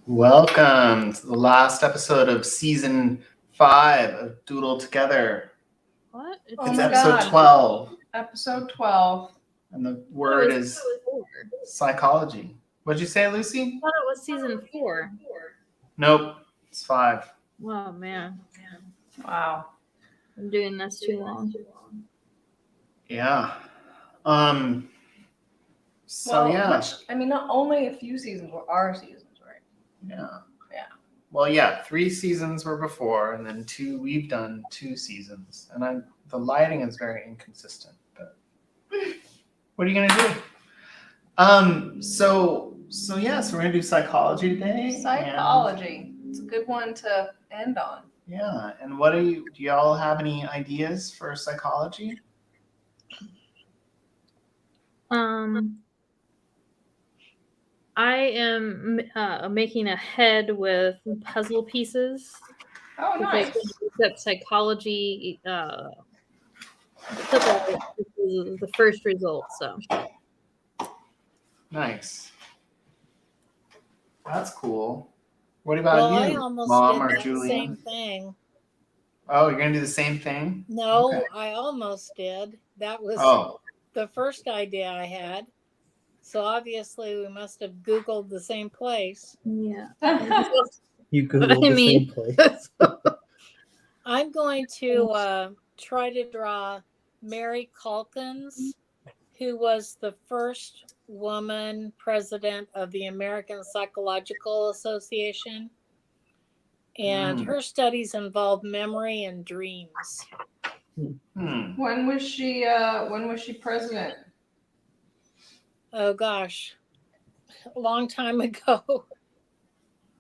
Welcome to the last episode of season 5 of Doodle Together. What? It's episode God. 12, Episode 12. and the word is four. psychology. What'd you say, I Lucy? thought it was season 4. Nope, it's 5. Oh man, Wow. I'm doing this too long. Yeah. Not only a few seasons were our seasons, right? Yeah. Yeah. Well, yeah, 3 seasons were before, and then we've done 2 seasons. And the lighting is very inconsistent, but what are you gonna do? So we're gonna do psychology today. Psychology. It's a good one to end on. Yeah, and do y'all have any ideas for psychology? I am making a head with puzzle pieces. Oh, nice. Except psychology took the first result, so. Nice. That's cool. What about I you, almost Mom did or that Julian? same thing. Oh, you're gonna do the same thing? No, Okay. I almost did. That was Oh, the first idea I had. So obviously we must have Googled the same place. Yeah. You Googled the same place. I'm going to try to draw Mary Calkins, who was the first woman president of the American Psychological Association. And her studies involve memory and dreams. When was she president? Oh gosh, a long time ago.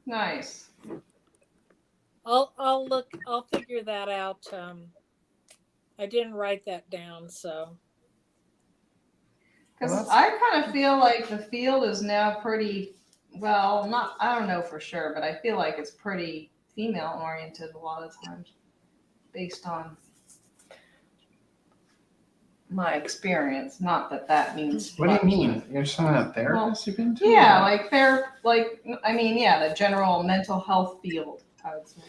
Nice. I'll figure that out. I didn't write that down, so. Because I kind of feel like the field is now pretty, I don't know for sure, but I feel like it's pretty female oriented a lot of times based on my experience. Not that means. what do you mean? You're just talking about therapists you've been to? Yeah, the general mental health field, I would say.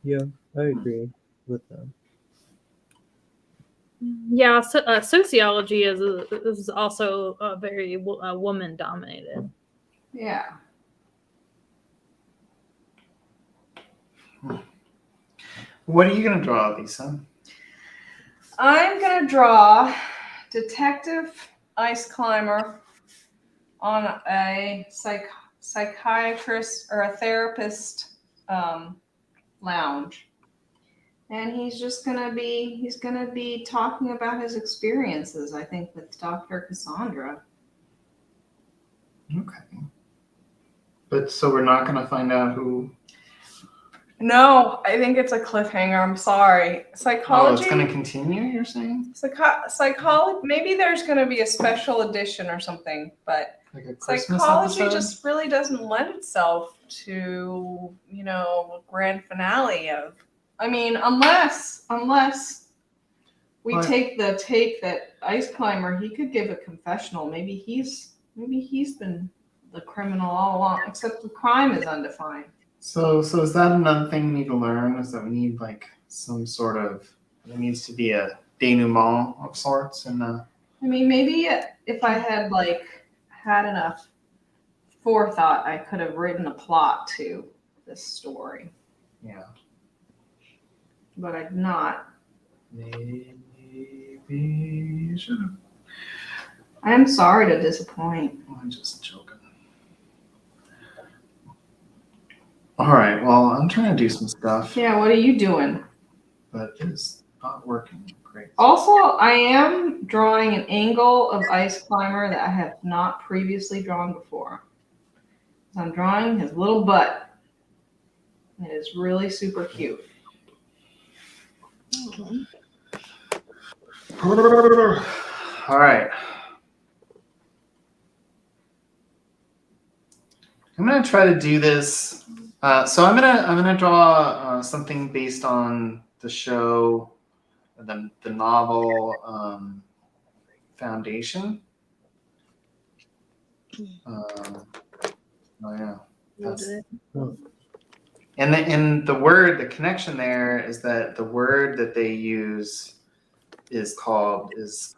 Yeah, I agree with them. Yeah, sociology is also very woman dominated. Yeah. What are you gonna draw, Lisa? I'm going to draw Detective Ice Climber on a psychiatrist or a therapist lounge. And he's gonna be talking about his experiences, I think, with Dr. Cassandra. Okay. But so we're not gonna find out who. No, I think it's a cliffhanger. I'm sorry. Psychology. Oh, it's gonna continue, you're saying? Psychology. Maybe there's gonna be a special edition or something, but Like a Christmas psychology episode? just really doesn't lend itself to, a grand finale of. I mean, unless we take the take that Ice Climber, he could give a confessional. Maybe he's been the criminal all along, except the crime is undefined. So is that another thing we need to learn? Is that we need like some sort of, there needs to be a denouement of sorts and I mean, maybe if I had had enough forethought, I could have written a plot to this story. yeah. But I've not. Maybe you should have. I'm sorry to disappoint. I'm just joking. All right, well, I'm trying to do some stuff, Yeah, what are you doing? but it's not working great. Also, I am drawing an angle of Ice Climber that I have not previously drawn before. So I'm drawing his little butt. It is really super cute. All right. I'm gonna try to do this. So I'm gonna draw something based on the show, the novel Foundation. Oh yeah. That's- Oh, And the word, the connection there is that the word that they use is psychohistory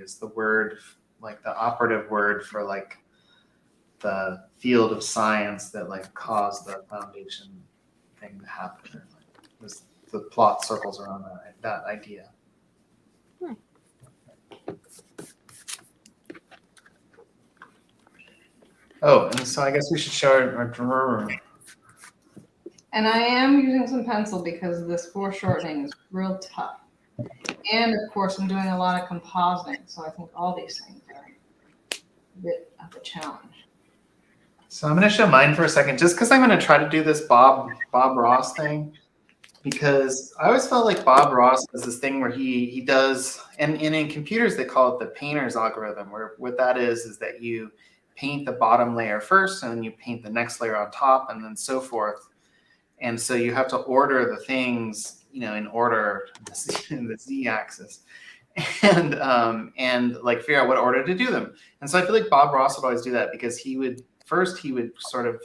is the word, like the operative word for like the field of science that like caused the foundation thing to happen. Or, like, the plot circles around that idea. Oh, and so I guess we should show our drawer. And I am using some pencil because this foreshortening is real tough. And of course, I'm doing a lot of compositing, so I think all these things are a bit of a challenge. So I'm going to show mine for a second, just because I'm going to try to do this Bob Ross thing, because I always felt like Bob Ross does this thing where he does, and in computers they call it the painter's algorithm, where what that is that you paint the bottom layer first, and then you paint the next layer on top, and then so forth. And so you have to order the things, in order in the z-axis, and like figure out what order to do them. And so I feel like Bob Ross would always do that because he would sort of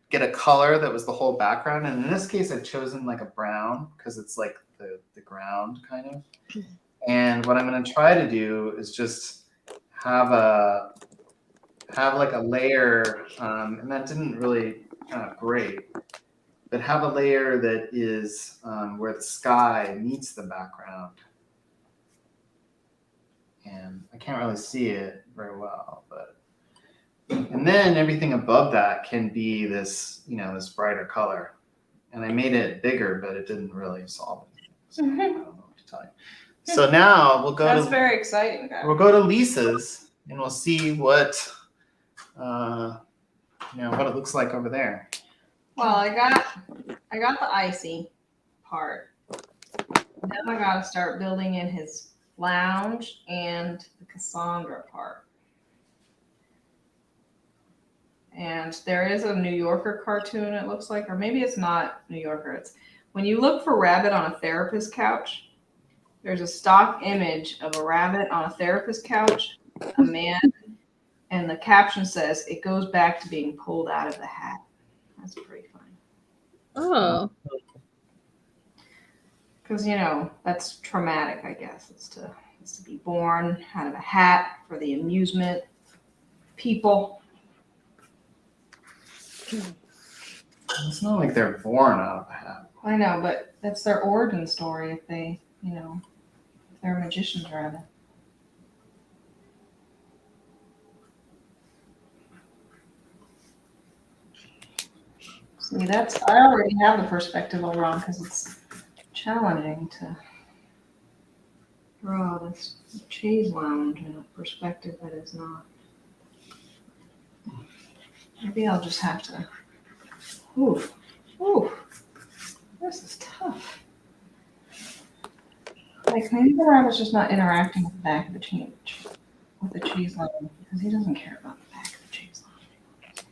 get a color that was the whole background. And in this case, I've chosen like a brown because it's like the ground kind of. And what I'm going to try to do is just have like a layer, and that didn't really come out great. But have a layer that is where the sky meets the background. And I can't really see it very well, and then everything above that can be this, this brighter color. And I made it bigger, but it didn't really solve anything. So I don't know what to tell you. So now we'll go That's very exciting, guys. we'll go to Lisa's and we'll see what what it looks like over there. Well, I got the icy part. Now I gotta start building in his lounge and the Cassandra part. And there is a New Yorker cartoon, it looks like, or maybe it's not New Yorker. It's when you look for rabbit on a therapist couch, there's a stock image of a rabbit on a therapist couch, a man, and the caption says, "It goes back to being pulled out of the hat." That's pretty funny. Oh. Because, that's traumatic, I guess. It's to be born out of a hat for the amusement of people. It's not like they're born out of a hat. I know, but that's their origin story if they, if they're magicians rather. See, I already have the perspective all wrong because it's challenging to draw this cheese lounge in a perspective that is not. Maybe I'll just have to. Oof. This is tough. Like maybe the rabbit's just not interacting with the back of the with the cheese lounge because he doesn't care about the back of the cheese lounge.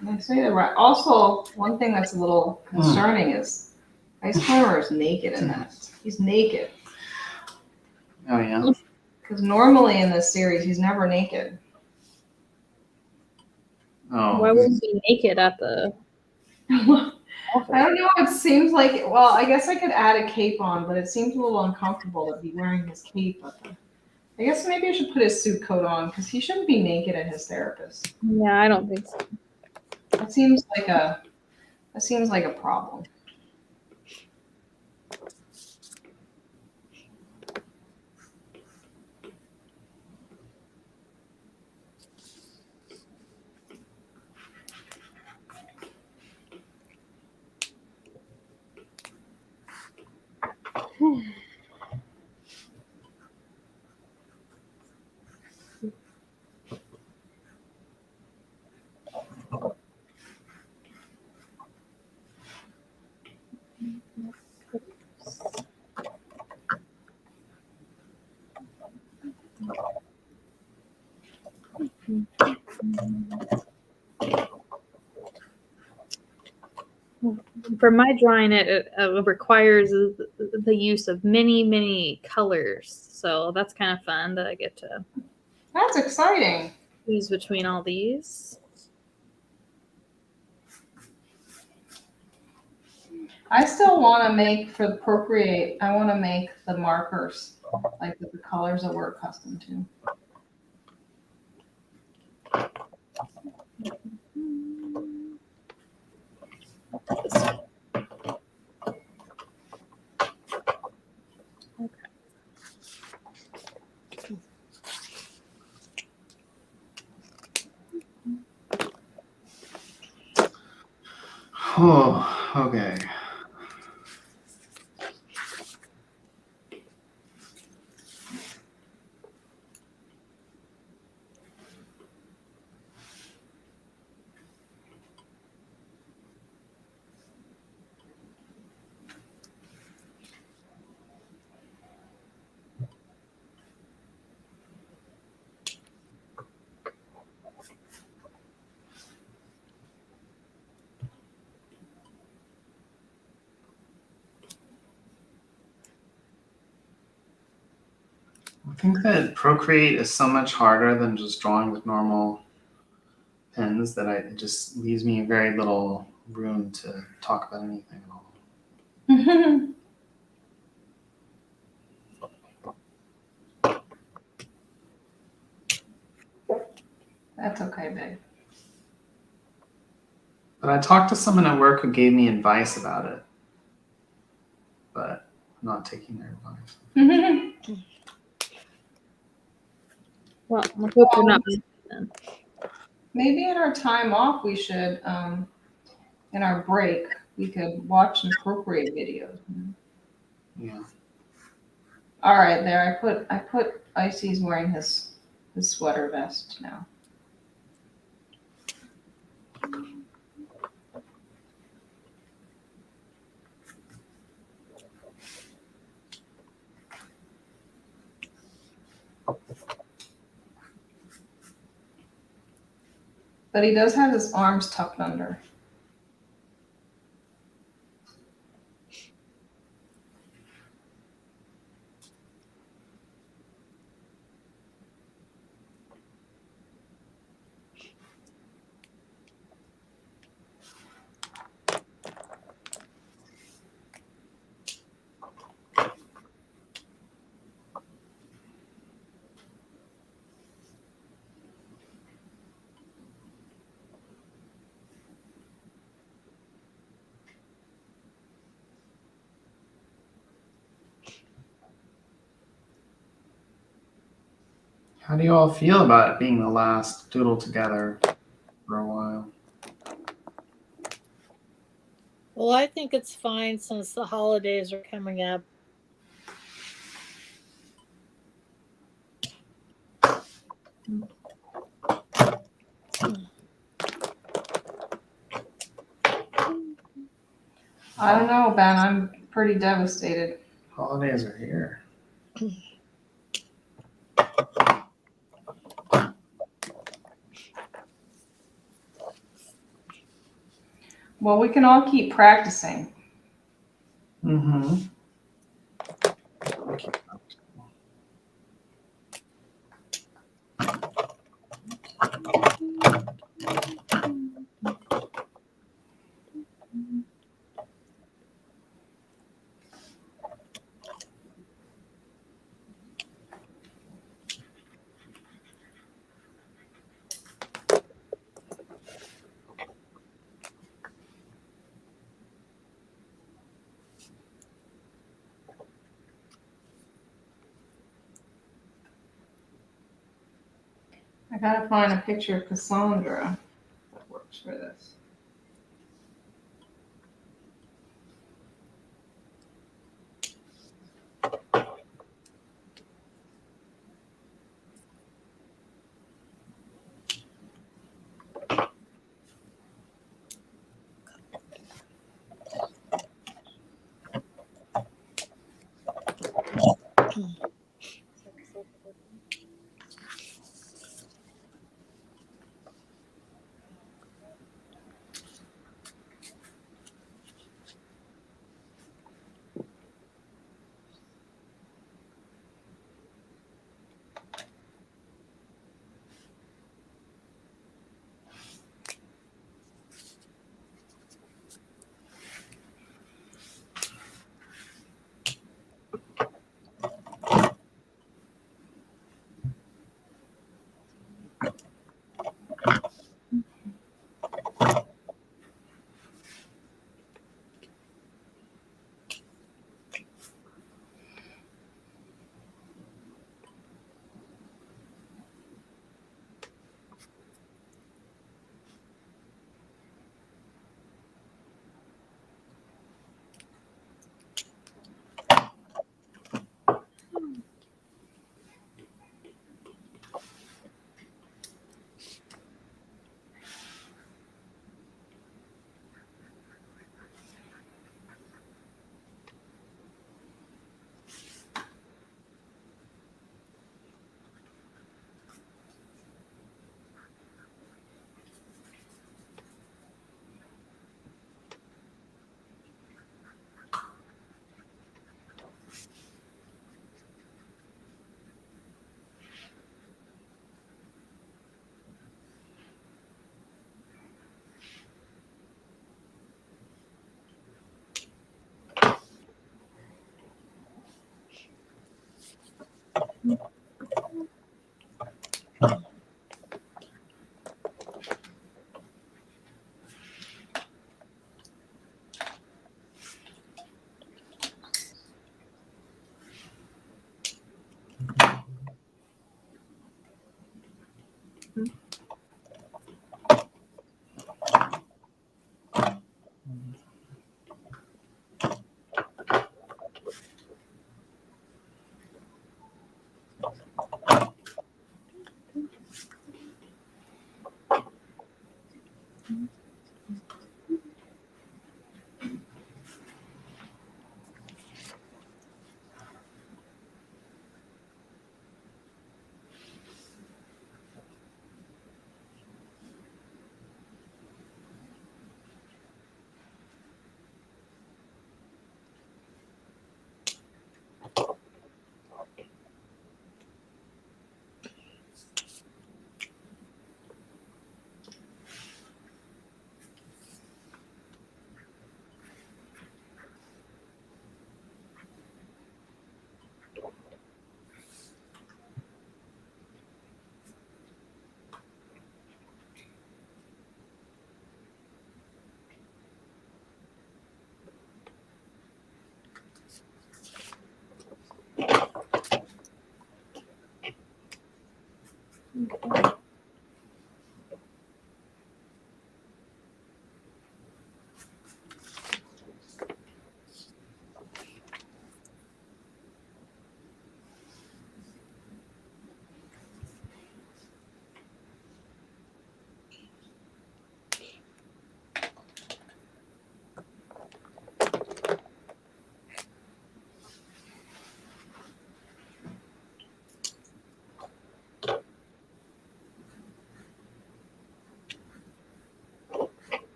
And I say that also one thing that's a little concerning is Ice Climber is naked in that. He's naked. Oh yeah. Because normally in this series he's never naked. Oh. Why wouldn't he be naked at the I don't know. It seems like, well, I guess I could add a cape on, but it seems a little uncomfortable to be wearing his cape. I guess maybe I should put his suit coat on because he shouldn't be naked at his therapist. Yeah, I don't think so. That seems like a problem. For my drawing, it requires the use of many colors. So that's kind of fun that I get to That's exciting. choose between all these. I still want to make for the Procreate. I want to make the markers like with the colors that we're accustomed to. Oh, okay. I think that Procreate is so much harder than just drawing with normal pens that it just leaves me very little room to talk about anything at all. That's okay, babe. But I talked to someone at work who gave me advice about it, but I'm not taking their advice. Well, I hope you're not. Then. Maybe in our time off, we should, in our break, we could watch some Procreate videos. Yeah. All right, there. I put Icy's wearing his sweater vest now. But he does have his arms tucked under. How do you all feel about it being the last doodle together for a while? Well, I think it's fine since the holidays are coming up. I don't know, Ben. I'm pretty devastated. Holidays are here. Well, we can all keep practicing. Mm-hmm. I gotta find a picture of Cassandra that works for this.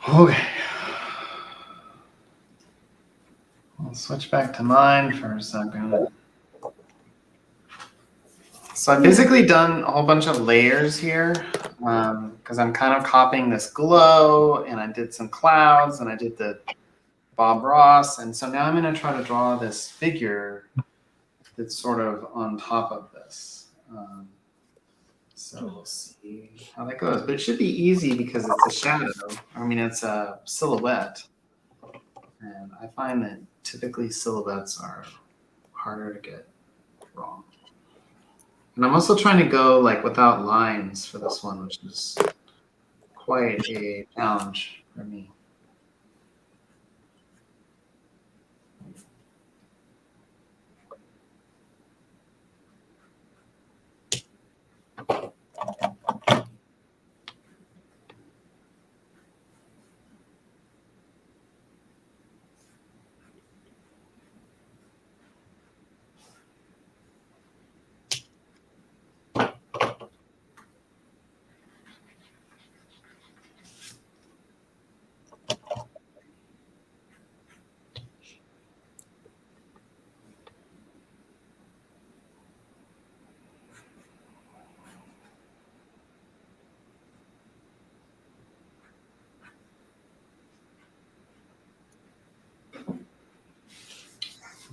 Okay. I'll switch back to mine for a second. So I've basically done a whole bunch of layers here because I'm kind of copying this glow, and I did some clouds, and I did the Bob Ross, and so now I'm going to try to draw this figure that's sort of on top of this. So we'll see how that goes. But it should be easy because it's a shadow. I mean, it's a silhouette. And I find that typically silhouettes are harder to get wrong. And I'm also trying to go like without lines for this one, which is quite a challenge for me.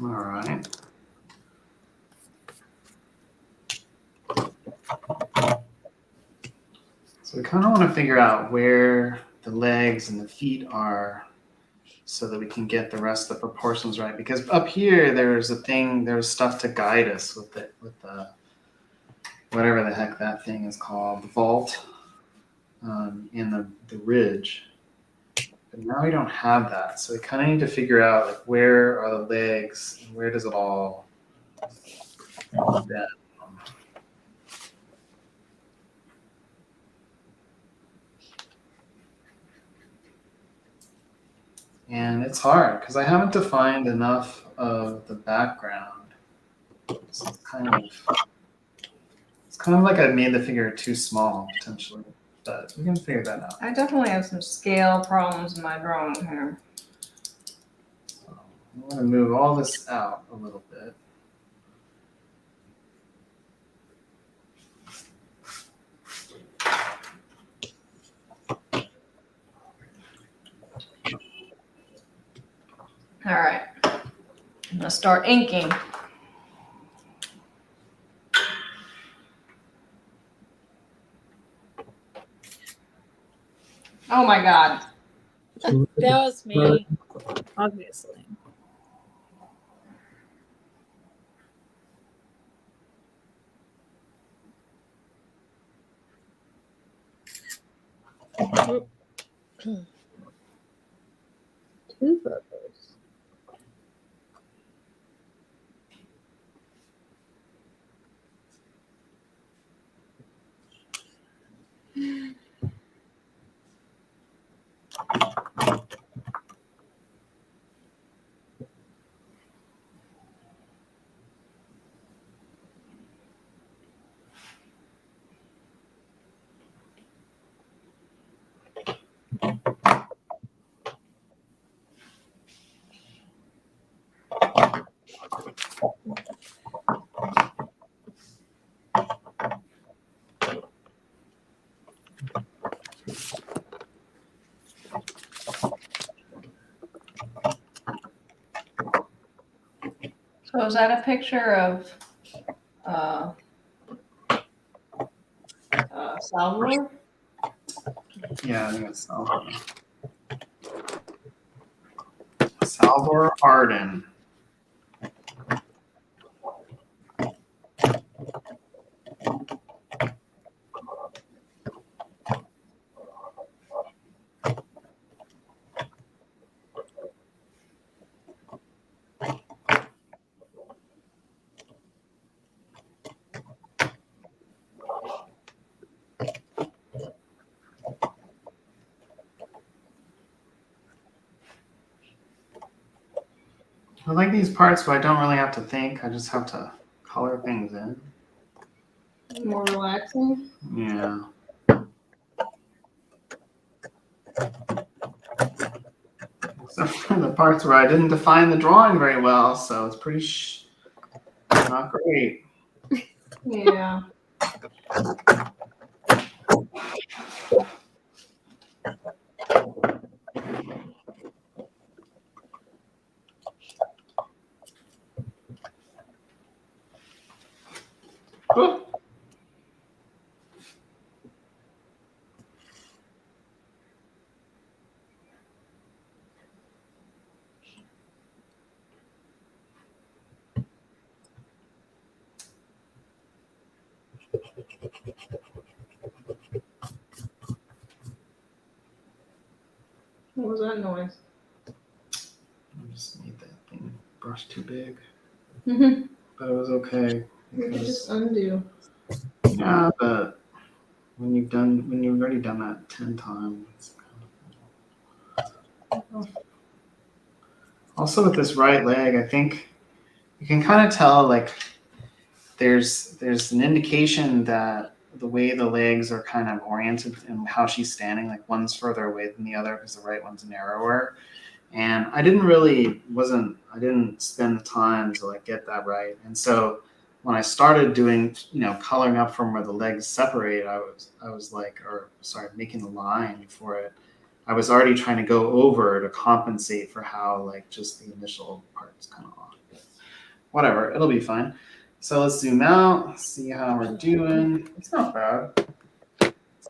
All right. So we kind of want to figure out where the legs and the feet are so that we can get the rest of the proportions right. Because up here, there's stuff to guide us with the whatever the heck that thing is called, the vault and the ridge. But now we don't have that. So we kind of need to figure out like where are the legs and where does it all bend. And it's hard because I haven't defined enough of the background. So it's kind of like I made the figure too small potentially, but we can figure that out. I definitely have some scale problems in my drawing here. So I'm going to move all this out a little bit. All right, I'm gonna start inking. Oh my God. That was me. Obviously. Two photos. So is that a picture of Salvador? Yeah, I think it's Salvador. Salvador Arden. I like these parts where I don't really have to think. I just have to color things in. More relaxing. Yeah. Except for the parts where I didn't define the drawing very well, so it's pretty not great. Yeah. Cool. What was that noise? I just made that thing brush too big, You but it was okay. could Because, just undo. yeah, but when you've already done that 10 times. It's kind of... Also with this right leg, I think you can kind of tell like there's an indication that the way the legs are kind of oriented and how she's standing, like one's further away than the other because the right one's narrower. And I didn't spend the time to like get that right. And so when I started doing, coloring up from where the legs separate, I was like, making the line for it. I was already trying to go over to compensate for how like just the initial part's kind of off. But whatever, it'll be fine. So let's zoom out, see how we're doing. It's not bad.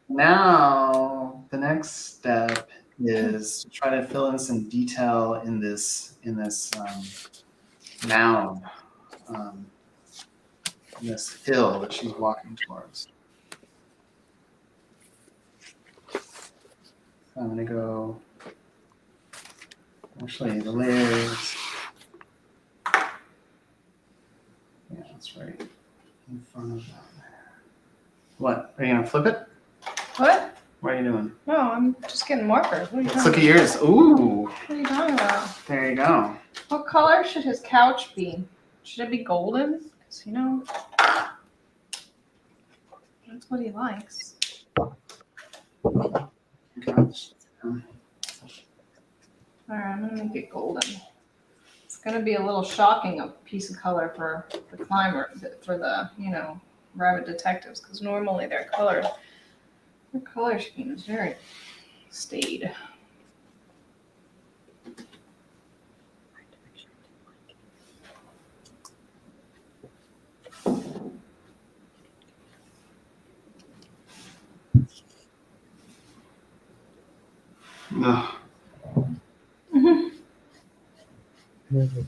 Now the next step is to try to fill in some detail in this mound, in this hill that she's walking towards. So I'm gonna go. Actually, the layers. Yeah, that's right in front of that. What? Are you gonna flip it? What? What are you doing? No, I'm just getting markers. What are you Let's talking look at yours. Ooh, What are you talking about? there you go. What color should his couch be? Should it be golden? Because, that's what he likes. Okay. Alright, I'm gonna make it golden. It's gonna be a little shocking, a piece of color for the climber, for the, rabbit detectives, because normally their color scheme is very staid. No. Never.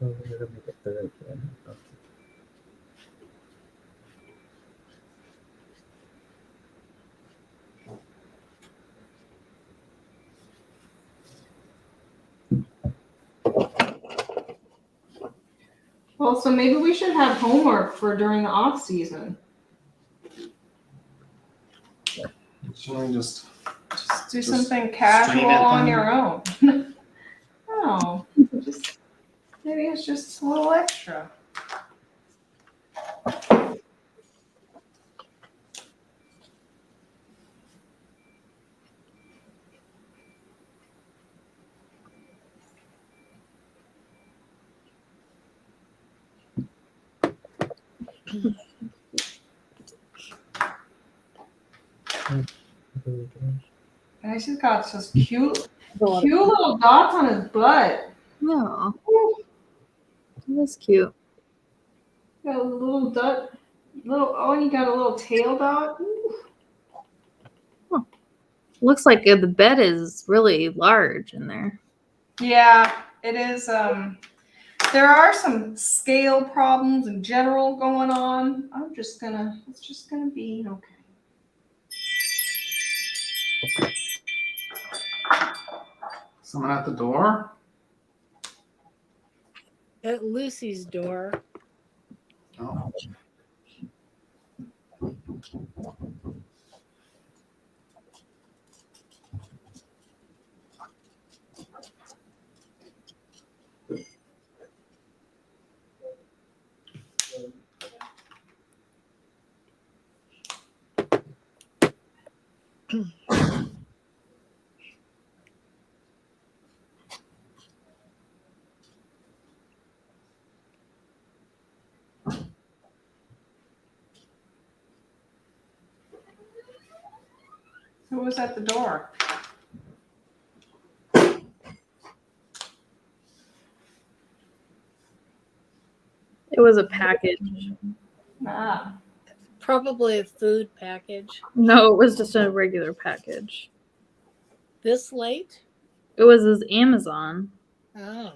Oh, we're gonna make a third one. Okay. Well, so maybe we should have homework for during the off season. Should we just Do Just something stream casual it on then? your own. No, just maybe it's just a little extra. And he's got just cute little dots on his butt. Yeah, that's cute. Got a little dot, and you got a little tail dot. Ooh. Looks like the bed is really large in there. Yeah, it is. There are some scale problems in general going on. It's just gonna be okay. someone at the door? At Lucy's door. Oh. Who was at the door? It was a package. Ah, Probably a food package. No, it was just a regular package. This late? It was his Amazon. Oh.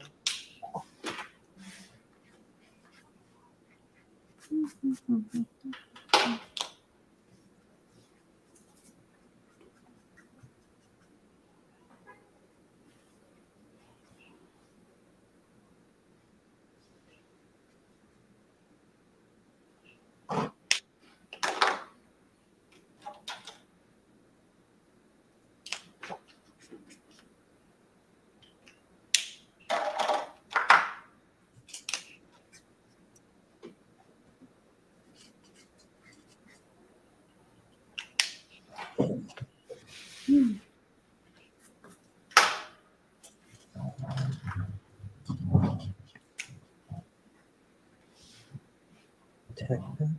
Tech pack.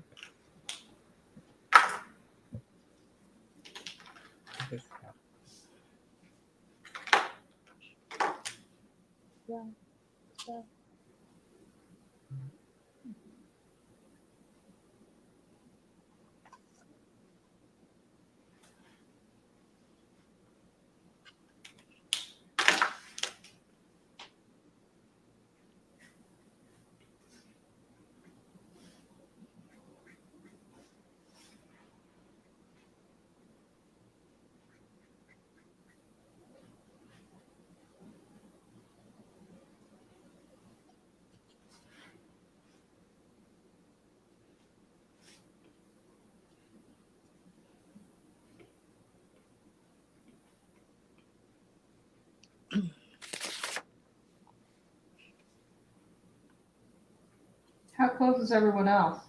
how close is everyone else?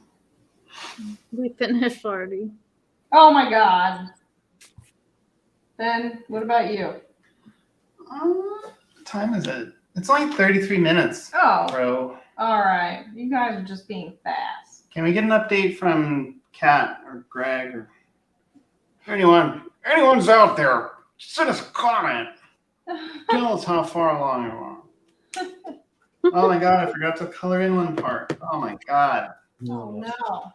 We finished already. Oh my God. Ben, what about you? What time is it? It's only 33 minutes, Oh, bro. all right. You guys are just being fast. Can we get an update from Kat or Greg or anyone's out there? Send us a comment. Tell us how far along you are. Oh my God, I forgot to color in one part. Oh my God. Oh no. Oh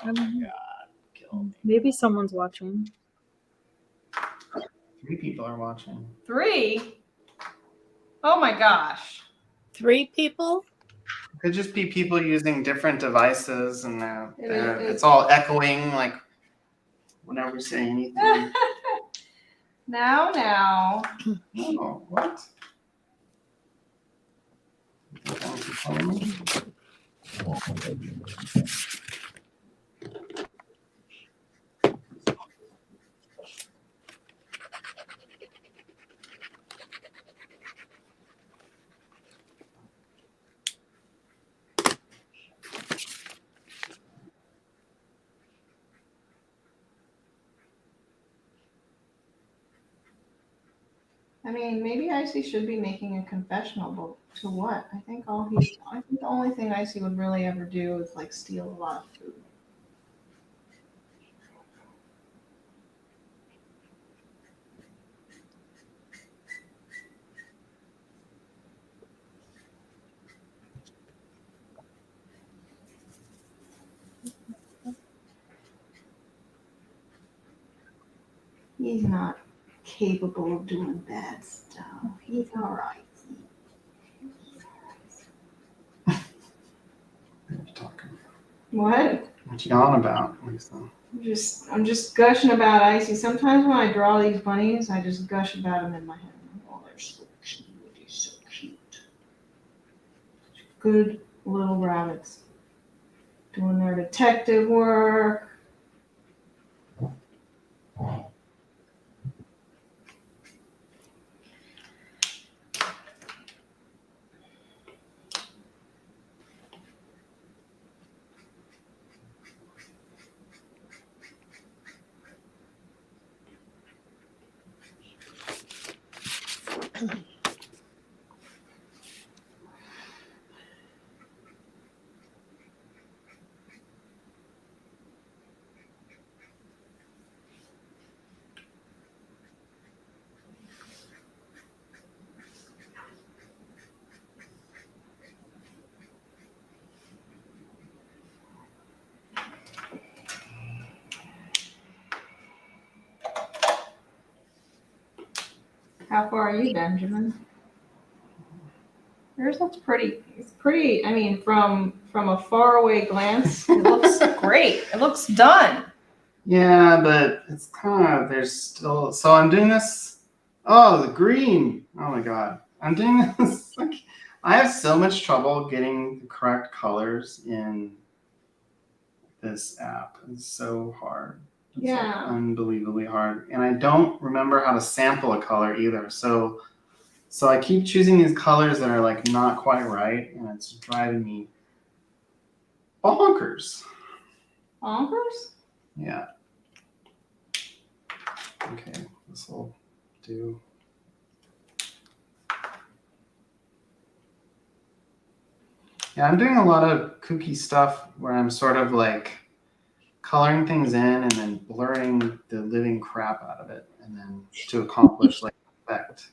my God. Kill me. Maybe someone's watching. 3 people are watching. 3? Oh my gosh. 3 people? Could just be people using different devices and It- it's all echoing like whenever we say anything. Now. Oh, what? You think I'm controlling? I mean, maybe Icy should be making a confessional, but to what? I think the only thing Icy would really ever do is like steal a lot of food. He's not capable of doing bad stuff. He's all right. What are you talking about? What? What you on about, Lisa? I'm just gushing about Icy. Sometimes when I draw these bunnies, I just gush about them in my head. Oh, they're so cute. They're so cute. Good little rabbits. Doing their detective work. How far are you, Benjamin? Yours looks pretty. It's pretty. I mean, from a faraway glance, it looks great. It looks done. Yeah, but it's kind of, there's still, so I'm doing this, oh, the green, oh my God. I'm doing this, like, I have so much trouble getting the correct colors in this app. It's so hard. It's like Yeah. unbelievably hard. And I don't remember how to sample a color either. So I keep choosing these colors that are like not quite right, and it's driving me bonkers. Bonkers? Yeah. Okay, this will do. Yeah, I'm doing a lot of kooky stuff where I'm sort of like coloring things in and then blurring the living crap out of it, and then to accomplish like effect.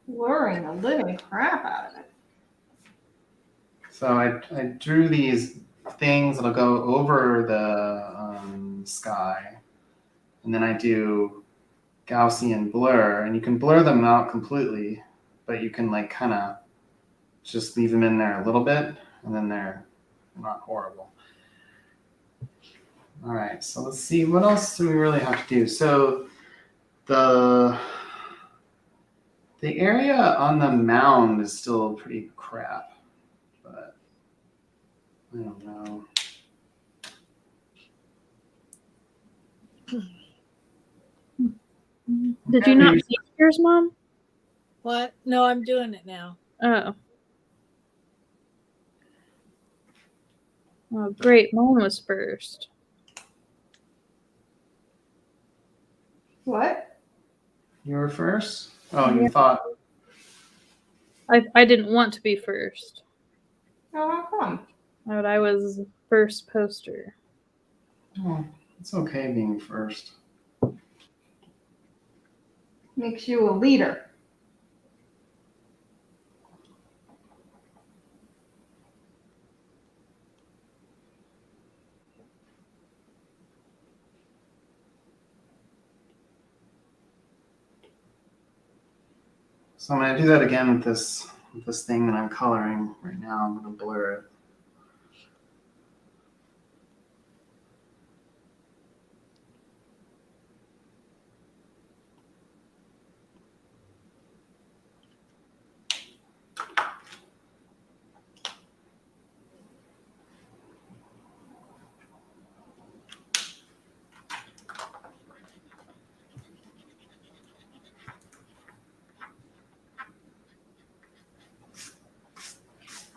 Blurring the living crap out of it. So I drew these things that'll go over the sky, and then I do Gaussian blur, and you can blur them out completely, but you can like kind of just leave them in there a little bit, and then they're not horrible. All right, so let's see, what else do we really have to do? So the area on the mound is still pretty crap, but I don't know. Did you not make yours, Mom? What? No, I'm doing it now. Oh. Oh, great. Mine was first. What? You were first? Oh, you Yeah. thought, I didn't want to be first, Oh, how come? but I was first poster. oh, it's okay being first. Makes you a leader. So I'm gonna do that again with this thing that I'm coloring right now. I'm gonna blur it.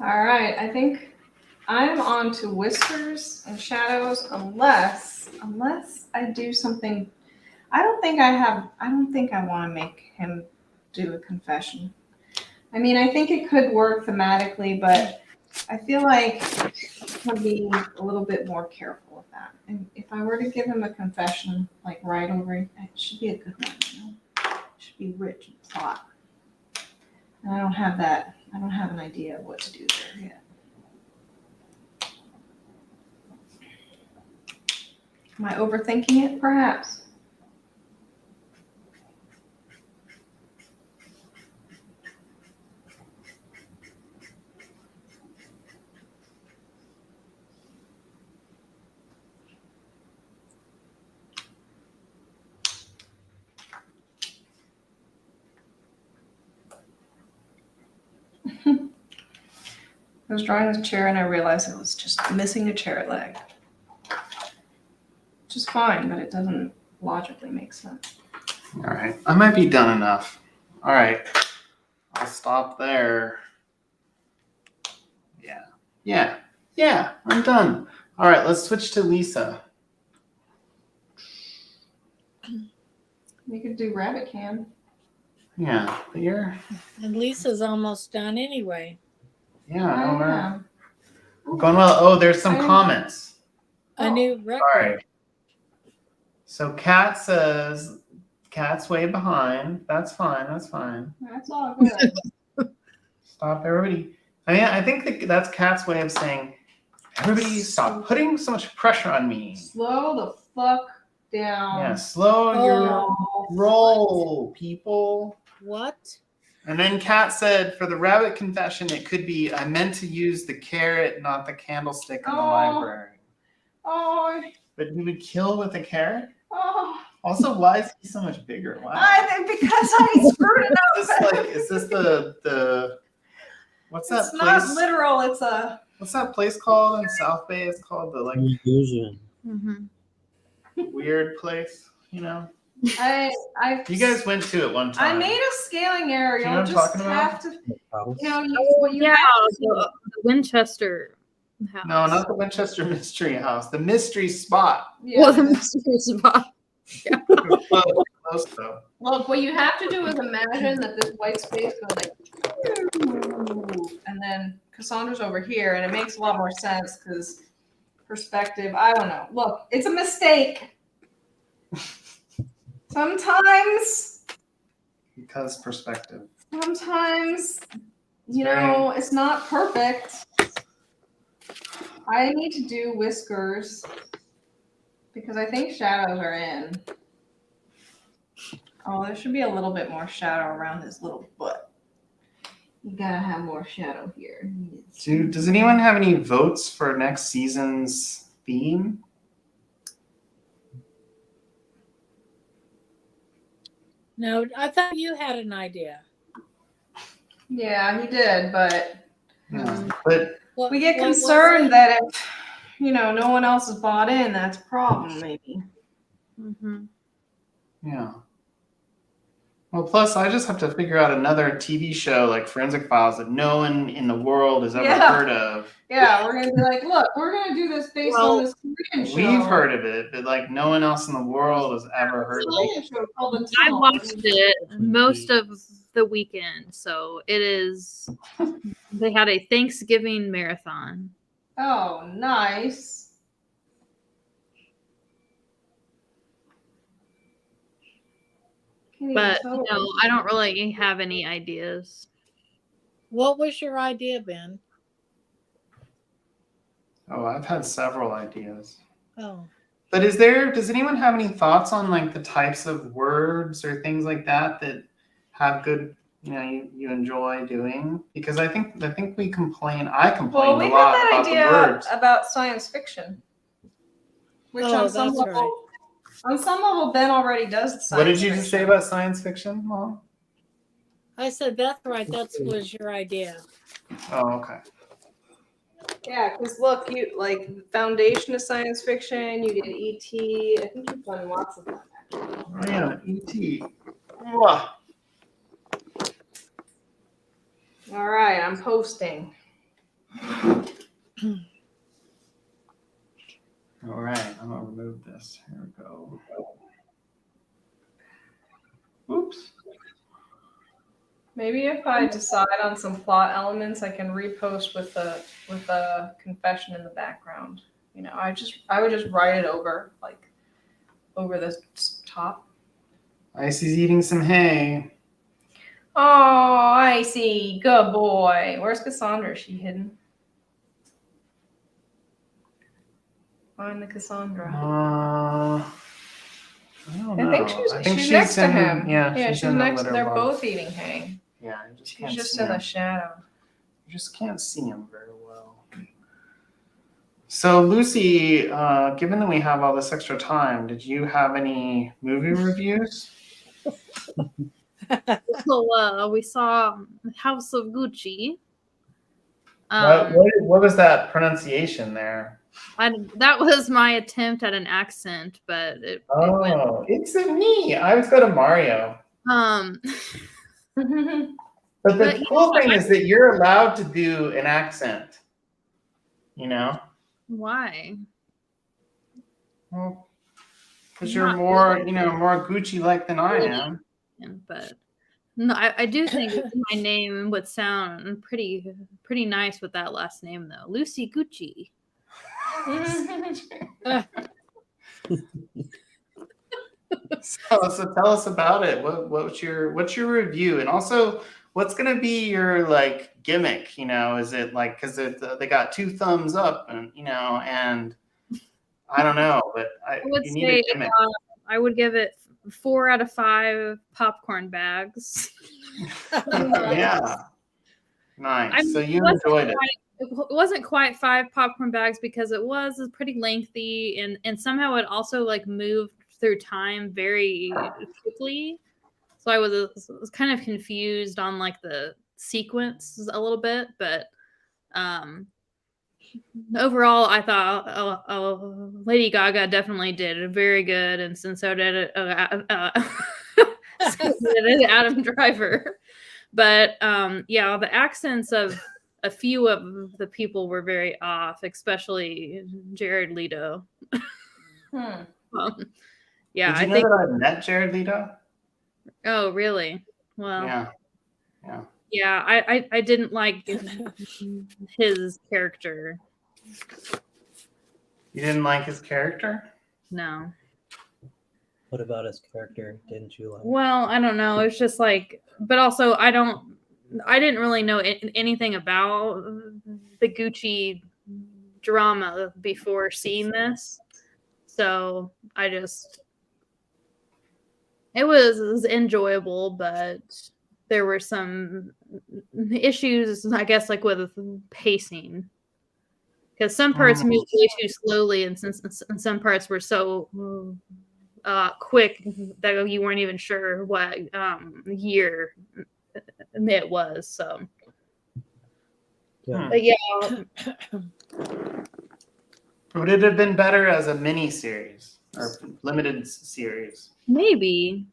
All right, I think I'm on to whiskers and shadows unless I do something. I don't think I want to make him do a confession. I mean, I think it could work thematically, but I feel like I'm being a little bit more careful with that. And if I were to give him a confession, like right over, it should be a good one. You know? It should be rich in plot. And I don't have that. I don't have an idea of what to do there yet. Am I overthinking it? Perhaps. I was drawing this chair and I realized it was just missing a chair leg. Which is fine, but it doesn't logically make sense. All right. I might be done enough. All right. I'll stop there. Yeah. I'm done. All right. Let's switch to Lisa. We could do rabbit can. Yeah. But you're. And Lisa's almost done anyway. Yeah. I don't know. Yeah. Going well. Oh, there's some comments. A new record. All right. So Kat says, Kat's way behind. That's fine. That's all good. Stop, everybody. I think that's Kat's way of saying, everybody stop putting so much pressure on me. Slow the fuck down. Yeah, slow your roll, people. What? And then Kat said, for the rabbit confession, it could be, I meant to use the carrot, not the candlestick in the library. Oh. But he would kill with a carrot? Oh. Also, why is he so much bigger? Wow. Because I screwed it up. Is this the what's that It's place? not literal. It's a. What's that place called in South Bay? It's called the like Illusion. weird place, you know? You guys went to it one time. I made a scaling area. Do you know what I'm talking about? The Winchester house. No, not the Winchester Mystery House. The mystery spot. Yeah. Well, the mystery spot. Yeah. Close though. Look, what you have to do is imagine that this white space goes like, and then Cassandra's over here, and it makes a lot more sense because perspective. I don't know. Look, it's a mistake. Sometimes. Because perspective. Sometimes, it's not perfect. I need to do whiskers because I think shadows are in. Oh, there should be a little bit more shadow around his little butt. You gotta have more shadow here. Does anyone have any votes for next season's theme? No, I thought you had an idea. Yeah, he did, but But we get concerned that if no one else is bought in, that's a problem, maybe. yeah. Well, plus I just have to figure out another TV show like Forensic Files that no one in the world has ever heard of. Yeah, we're gonna be like, look, we're gonna do this based on this Korean show. We've heard of it, but like no one else in the world has ever heard of it. I watched it most of the weekend, so it is. They had a Thanksgiving marathon. Oh, nice. But I don't really have any ideas. What was your idea, Ben? Oh, I've had several ideas. Oh. But does anyone have any thoughts on like the types of words or things like that have good, you enjoy doing? Because I think I complained a lot Well, we had that about idea the words. about science fiction. Which on some level, Ben already does science What did you fiction. just say about science fiction, Mom? I said that's right. That was your idea. Oh, okay. Yeah, because look, you like foundation of science fiction. You did ET. I think you've done lots of them. Actually. Yeah, E.T. Mwah. All right, I'm posting. All right, I'm gonna remove this. Here we go. Oops. Maybe if I decide on some plot elements, I can repost with a confession in the background. You know, I would just write it over the top. Icy's eating some hay. Oh, I see. Good boy. Where's Cassandra? Is she hidden? Find the Cassandra. I don't know. I think she's next to him. Yeah, she's in the next. litter They're box. both eating hay. Yeah, I just She's can't just see in the him. shadow. You just can't see him very well. So, Lucy, given that we have all this extra time, did you have any movie reviews? So we saw House of Gucci. What was that pronunciation there? That was my attempt at an accent, but it went. Oh, it's a me. I always go to Mario. But the But, cool thing is that you're allowed to do an accent. You know? Why? Well, because you're Not more, more Gucci-like than I am. But no, I do think my name would sound pretty nice with that last name though, Lucy Gucci. So tell us about it. What's your review, and also what's gonna be your gimmick? Is it because they got 2 thumbs up, and and I don't know, but would you need say a gimmick. I would give it 4 out of 5 popcorn bags. Yeah, nice. So you wasn't enjoyed it. It wasn't quite 5 popcorn bags because it was pretty lengthy, and somehow it also moved through time very quickly. So I was kind of confused on the sequence a little bit, but overall I thought Lady Gaga definitely did very good, and so did so did Adam Driver. But yeah, the accents of a few of the people were very off, especially Jared Leto. Yeah, Did you know that I met Jared Leto? Oh, really? Well, yeah. Yeah, I didn't like his character. You didn't like his character? No. What about his character didn't you like? Well, I don't know. It's just but also I didn't really know anything about the Gucci drama before seeing this. So it was enjoyable, but there were some issues, I guess, with pacing. Because some parts moved way too slowly, and some parts were so quick that you weren't even sure what year it was. So, Yeah. but yeah. Would it have been better as a mini series or limited series? Maybe.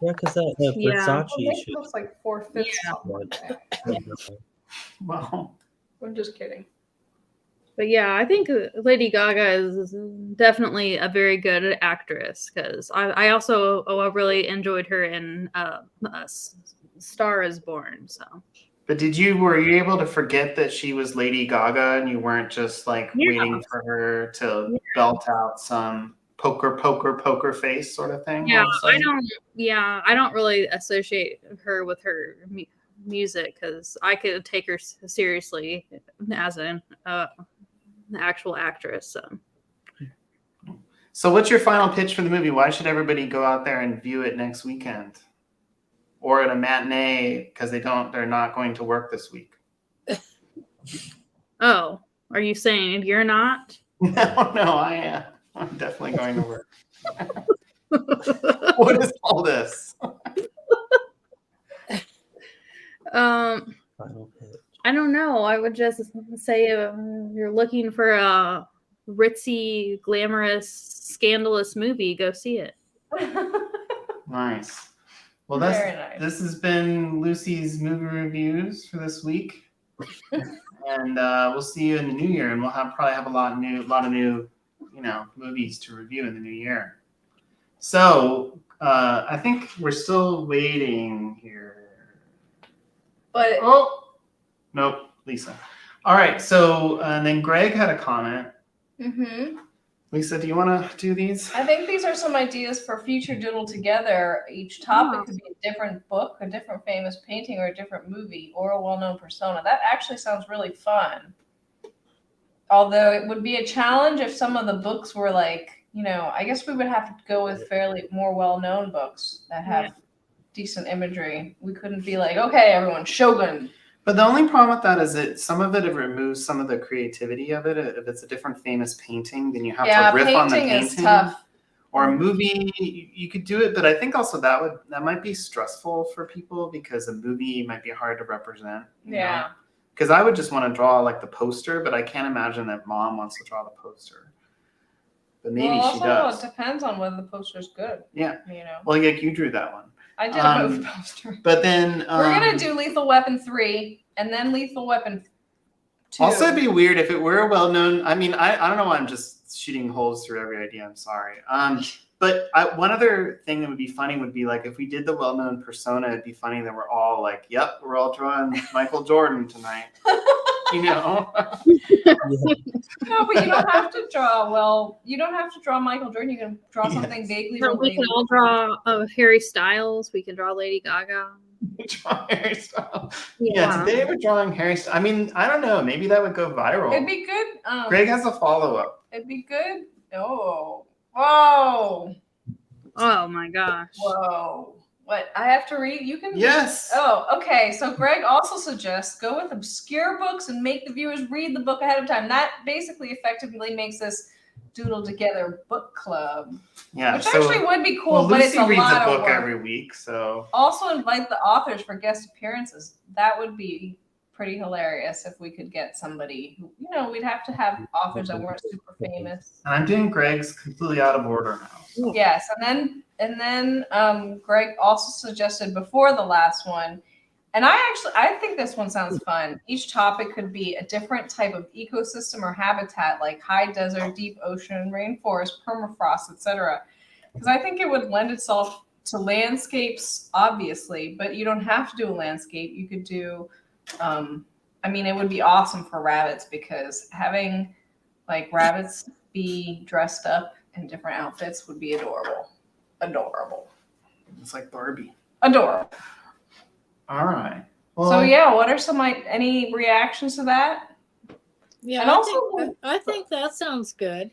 Yeah, because the Versace It shoot. looks like 4/5 Yeah. something like that. Well, I'm just kidding. But yeah, I think Lady Gaga is definitely a very good actress, because I also really enjoyed her in Star is Born. So. but were you able to forget that she was Lady Gaga and you weren't just waiting for her to belt out some poker face sort of thing? Yeah, I don't really associate her with her music, because I could take her seriously as an actual actress. So what's your final pitch for the movie? Why should everybody go out there and view it next weekend, or at a matinee because they're not going to work this week? Oh, are you saying you're not? No, I am. I'm definitely going to work. What is all this? Final pitch. I don't know. I would just say you're looking for a ritzy, glamorous, scandalous movie, go see it. Nice. Well, Very nice. this has been Lucy's movie reviews for this week. And we'll see you in the new year, and we'll probably have a lot of new, movies to review in the new year. So I think we're still waiting here. But Oh, nope, Lisa. All right. So and then Greg had a comment. Lisa, do you want to do these? I think these are some ideas for future Doodle Together. Each topic could be a different book, a different famous painting, or a different movie, or a well-known persona. That actually sounds really fun. Although it would be a challenge if some of the books were like, I guess we would have to go with fairly more well-known books that have decent imagery. We couldn't be like, okay, everyone, Shogun. But the only problem with that is that some of it removes some of the creativity of it. If it's a different famous painting, then you have to riff on the painting. Is tough. Or a movie, you could do it, but I think also that might be stressful for people because a movie might be hard to represent. Yeah. Because I would just want to draw like the poster, but I can't imagine that mom wants to draw the poster. But maybe she does. It depends on whether the poster's good. Yeah. Well, like you drew that one. I did a movie poster. But then we're gonna do Lethal Weapon 3 and then Lethal Weapon 2. Also, it'd be weird if it were a well-known. I mean, I don't know why I'm just shooting holes through every idea. I'm sorry. But one other thing that would be funny would be like if we did the well-known persona, it'd be funny that we're all like, "Yep, we're all drawing Michael Jordan tonight." No, but you don't have to draw. Well, you don't have to draw Michael Jordan. You can draw something vaguely related. We can all draw Harry Styles. We can draw Lady Gaga. Draw Harry Styles. Yeah, today we're drawing Harry Styles. I mean, I don't know. Maybe that would go viral. It'd be good. Greg has a follow-up. It'd be good. Oh, whoa! Oh my gosh! Whoa! What? I have to read? You can. Yes. Oh, okay. So Greg also suggests go with obscure books and make the viewers read the book ahead of time. That basically effectively makes this Doodle Together book club. Yeah, which actually would be cool, well, but it's Lucy a reads lot a book of work. every week, so also invite the authors for guest appearances. That would be pretty hilarious if we could get somebody who, we'd have to have authors that weren't super famous. And I'm doing Greg's completely out of order now. Yes, and then Greg also suggested before the last one, and I think this one sounds fun. Each topic could be a different type of ecosystem or habitat, like high desert, deep ocean, rainforest, permafrost, etc. Because I think it would lend itself to landscapes, obviously, but you don't have to do a landscape. You could do, it would be awesome for rabbits because having like rabbits be dressed up in different outfits would be adorable. Adorable. It's like Barbie. Adorable. All right. Well, So yeah, what are any reactions to that? Yeah, And I think that sounds good.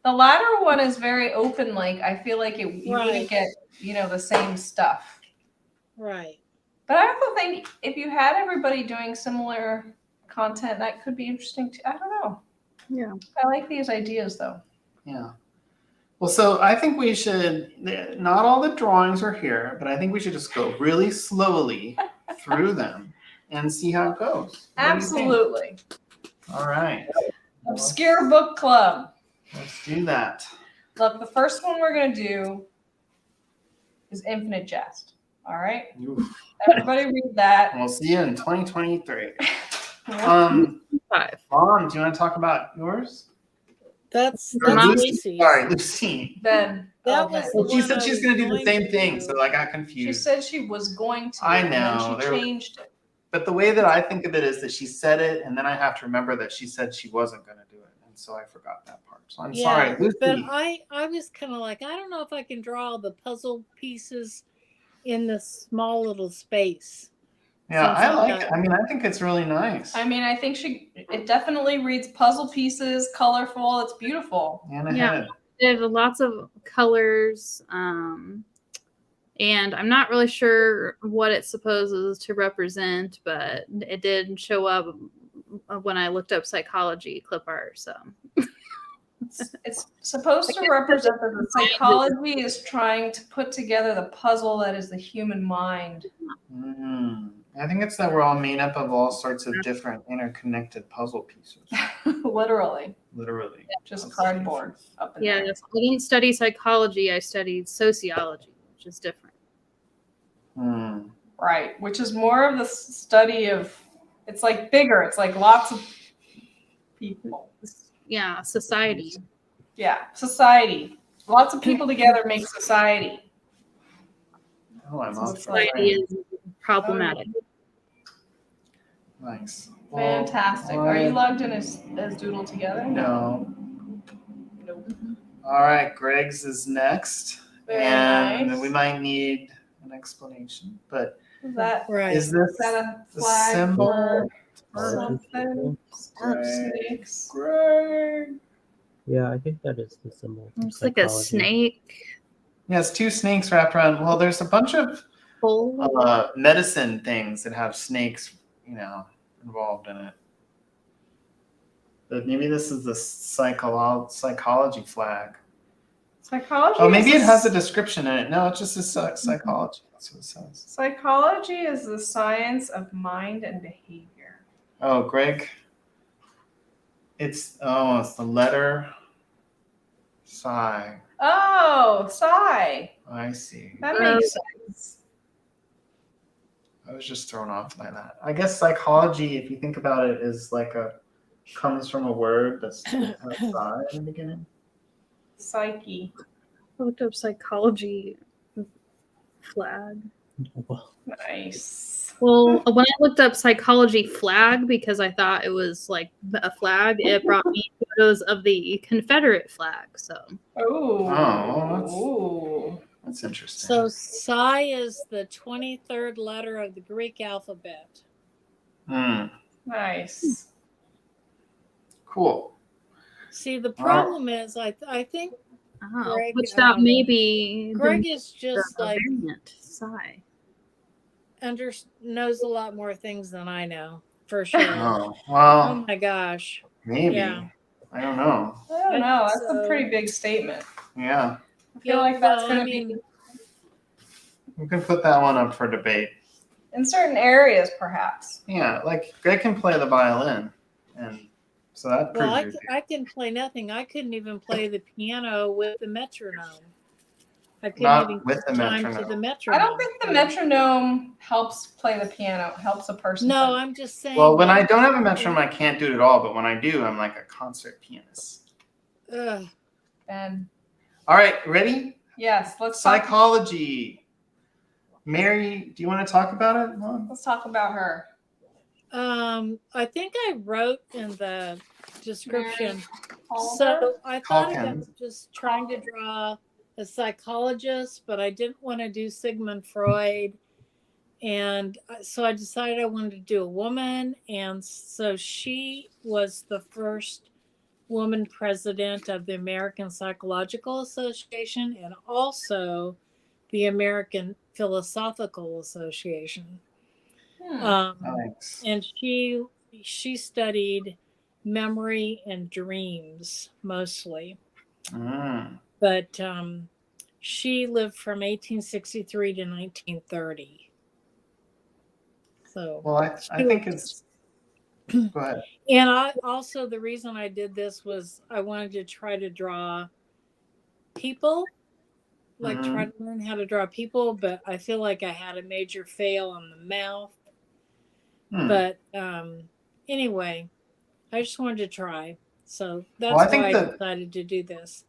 The latter one is very open. Like I feel like you wouldn't get the same stuff. Right. But I also think if you had everybody doing similar content, that could be interesting too. I don't know. Yeah. I like these ideas though. Yeah. Well, so I think we should, not all the drawings are here, but I think we should just go really slowly through them and see how it goes. Absolutely. All right. Obscure book club. Let's do that. Look, the first one we're going to do is Infinite Jest. All right? Oof. Everybody read that. And we'll see you in 2023. Mom, do you want to talk about yours? That's Lucy. Lucy's. Sorry, Lucy. Then That was Well, she one said I she's was going to do the going same to thing, do. so I got she confused. said she was going to. I And know. then she changed it. But the way that I think of it is that she said it, and then I have to remember that she said she wasn't going to do it, and so I forgot that part. So I'm sorry, Lucy. But I was kind of like, I don't know if I can draw all the puzzle pieces in this small little space. Yeah, Since I I'm like not- it. I mean, I think it's really nice. I mean, I think it definitely reads puzzle pieces, colorful. It's beautiful. And ahead. Yeah. There's lots of colors, and I'm not really sure what it supposes to represent, but it did show up when I looked up psychology clip art. So It's supposed to represent that the psychology is trying to put together the puzzle that is the human mind. I think it's that we're all made up of all sorts of different interconnected puzzle pieces. Literally. Literally. Just cardboard up in there. I didn't study psychology. I studied sociology, which is different. Right. Which is more of the study of It's like bigger. It's like lots of people. Yeah, society. Yeah, society. Lots of people together make society. Oh, I'm So off it's for like- Society is problematic. Nice. Fantastic. Are you logged in as Doodle together? No. Nope. All right, Greg's is next. Very and nice. we might need an explanation. But Is that Right. is this is that a the flag symbol? for something? Greg. Snakes. Greg. Yeah, I think that is the symbol. for It's like a psychology. snake. Yeah, it's two snakes wrapped around. Well, there's a bunch of Hole. medicine things that have snakes, involved in it. But maybe this is the psychology flag. Psychology. Oh, maybe is it has a description in it. No, it just says psychology. That's what it says. Psychology is the science of mind and behavior. Oh, Greg. It's the letter psi. Oh, psi. I see. That makes sense. I was just thrown off by that. I guess psychology, if you think about it, is like comes from a word that has psi in the beginning. Psyche. I looked up psychology flag. Well, Nice. Well, when I looked up psychology flag because I thought it was like a flag, it brought me photos of the Confederate flag. So Oh. That's interesting. So psi is the 23rd letter of the Greek alphabet. Nice. Cool. See, the problem is, I think Greg, which that may be Greg is just the like variant psi. knows a lot more things than I know, for sure. Oh, Oh well, my gosh. maybe. Yeah. I don't know. I don't know. That's So- a pretty big statement. Yeah. I feel Yeah, like that's well, going I to be mean- We can put that one up for debate. in certain areas, perhaps. Yeah, like Greg can play the violin, and so that Well, proves I can play nothing. I couldn't even play the piano with the metronome. I couldn't Not even with the keep time to metronome. the I metronome. don't think the metronome helps play the piano, helps a person. No, play. I'm just saying. Well, when I don't have a metronome, I can't do it at all. But when I do, I'm like a concert pianist. Ugh. And All right, ready? yes, let's talk. Psychology. Mary, do you want to talk about it? Mom? Let's talk about her. I think I wrote in the description. Calder? So I thought about Calkins. just trying to draw a psychologist, but I didn't want to do Sigmund Freud. And so I decided I wanted to do a woman. And so she was the first woman president of the American Psychological Association and also the American Philosophical Association. Thanks. And she studied memory and dreams mostly, but she lived from 1863 to 1930. So Well, I think it's. Go ahead. and I also, the reason I did this was I wanted to try to draw people, like try to learn how to draw people, but I feel like I had a major fail on the mouth. But anyway, I just wanted to try. So that's Well, I think why I that- decided to do this.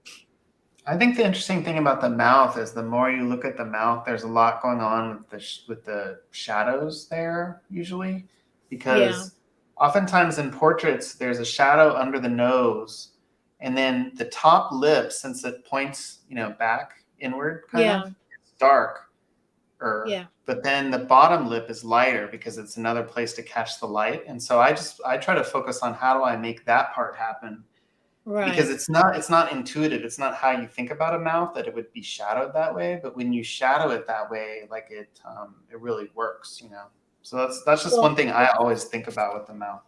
I think the interesting thing about the mouth is the more you look at the mouth, there's a lot going on with the shadows there usually, because oftentimes in portraits there's a shadow under the nose, and then the top lip, since it points back inward, kind of, it's dark. But then the bottom lip is lighter because it's another place to catch the light, and so I try to focus on how do I make that part happen. Right. Because it's not intuitive. It's not how you think about a mouth that it would be shadowed that way. But when you shadow it that way, like it really works, So that's just one thing I always think about with the mouth.